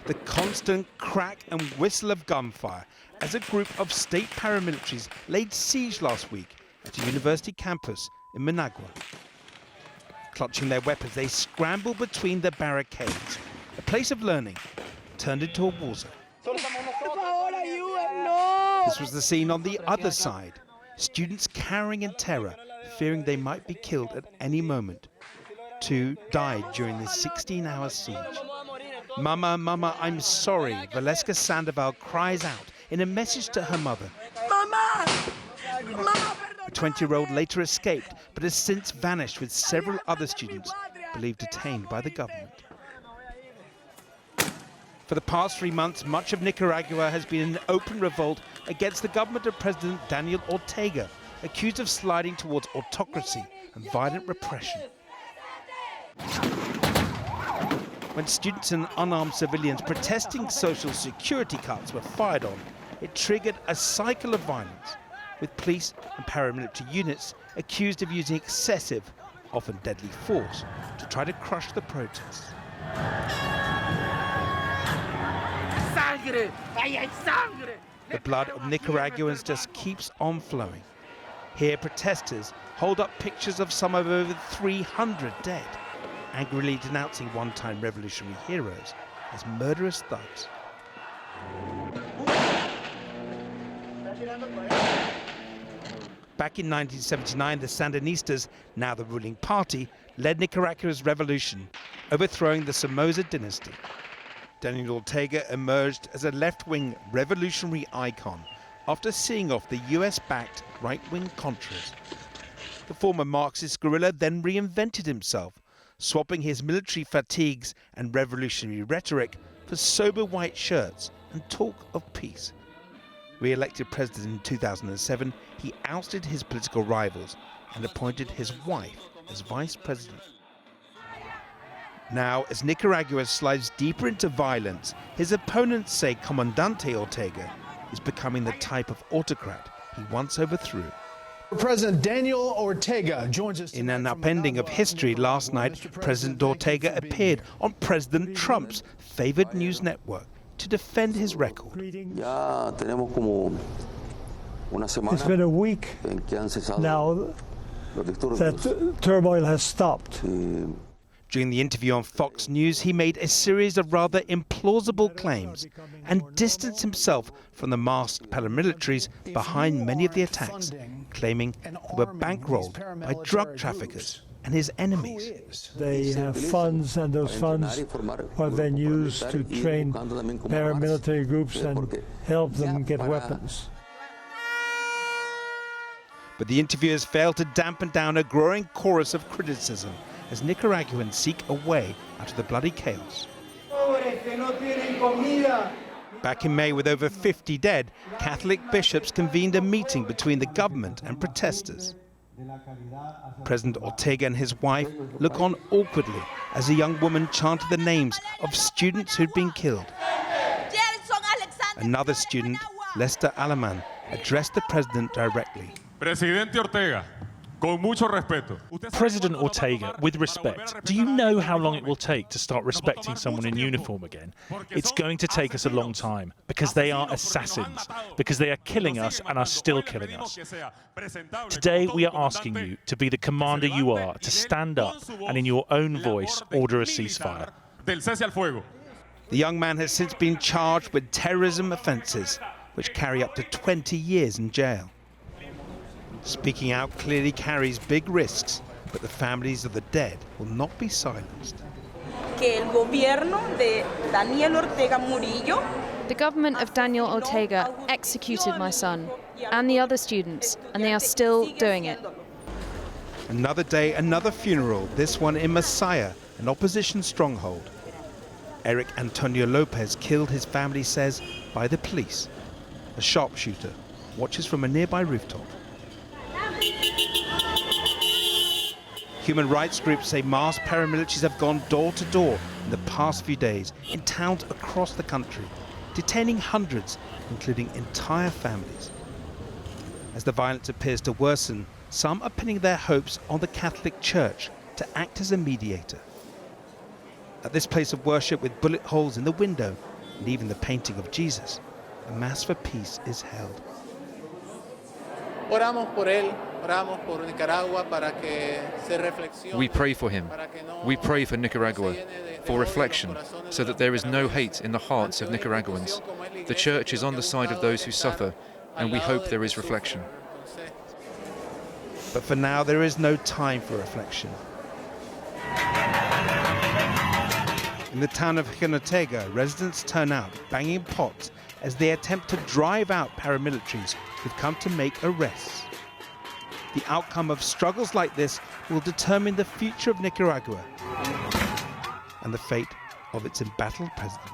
the constant crack and whistle of gunfire as a group of state paramilitaries laid siege last week at a university campus in Managua. Clutching their weapons, they scrambled between the barricades. A place of learning turned into a war zone. This was the scene on the other side. Students cowering in terror, fearing they might be killed at any moment. 2 died during this 16-hour siege. Mama, Mama, I'm sorry, Valeska Sandoval cries out in a message to her mother. Mama! Mama! The 20-year-old later escaped, but has since vanished with several other students believed detained by the government. For the past 3 months, much of Nicaragua has been in open revolt against the government of President Daniel Ortega, accused of sliding towards autocracy and violent repression. When students and unarmed civilians protesting social security cuts were fired on, it triggered a cycle of violence, with police and paramilitary units accused of using excessive, often deadly force to try to crush the protests. The blood of Nicaraguans just keeps on flowing. Here, protesters hold up pictures of some of over 300 dead, angrily denouncing one-time revolutionary heroes as murderous thugs. Back in 1979, the Sandinistas, now the ruling party, led Nicaragua's revolution, overthrowing the Somoza dynasty. Daniel Ortega emerged as a left-wing revolutionary icon after seeing off the US-backed right-wing Contras. The former Marxist guerrilla then reinvented himself, swapping his military fatigues and revolutionary rhetoric for sober white shirts and talk of peace. Re-elected president in 2007, he ousted his political rivals and appointed his wife as vice president. Now, as Nicaragua slides deeper into violence, his opponents say Comandante Ortega is becoming the type of autocrat he once overthrew. President Daniel Ortega joins us in an upending of history. Last night, President Ortega appeared on President Trump's favored news network to defend his record. It's been a week now that turmoil has stopped. During the interview on Fox News, he made a series of rather implausible claims and distanced himself from the masked paramilitaries behind many of the attacks, claiming they were bankrolled by drug traffickers and his enemies. They have funds, and those funds are then used to train paramilitary groups and help them get weapons. But the interviewers failed to dampen down a growing chorus of criticism as Nicaraguans seek a way out of the bloody chaos. Back in May, with over 50 dead, Catholic bishops convened a meeting between the government and protesters. President Ortega and his wife look on awkwardly as a young woman chanted the names of students who'd been killed. Another student, Lester Alaman, addressed the president directly. Presidente Ortega, con mucho respeto. President Ortega, with respect, do you know how long it will take to start respecting someone in uniform again? It's going to take us a long time, because they are assassins, because they are killing us and are still killing us. Today we are asking you to be the commander you are, to stand up and in your own voice order a ceasefire. The young man has since been charged with terrorism offences, which carry up to 20 years in jail. Speaking out clearly carries big risks, but the families of the dead will not be silenced. The government of Daniel Ortega executed my son and the other students, and they are still doing it. Another day, another funeral, this one in Masaya, an opposition stronghold. Eric Antonio Lopez killed, his family says, by the police. A sharpshooter watches from a nearby rooftop. Human rights groups say masked paramilitaries have gone door to door in the past few days in towns across the country, detaining hundreds, including entire families. As the violence appears to worsen, some are pinning their hopes on the Catholic Church to act as a mediator. At this place of worship with bullet holes in the window, and even the painting of Jesus, a Mass for Peace is held. We pray for him. We pray for Nicaragua, for reflection, so that there is no hate in the hearts of Nicaraguans. The Church is on the side of those who suffer, and we hope there is reflection. But for now, there is no time for reflection. In the town of Ortega, residents turn out, banging pots, as they attempt to drive out paramilitaries who've come to make arrests. The outcome of struggles like this will determine the future of Nicaragua and the fate of its embattled president.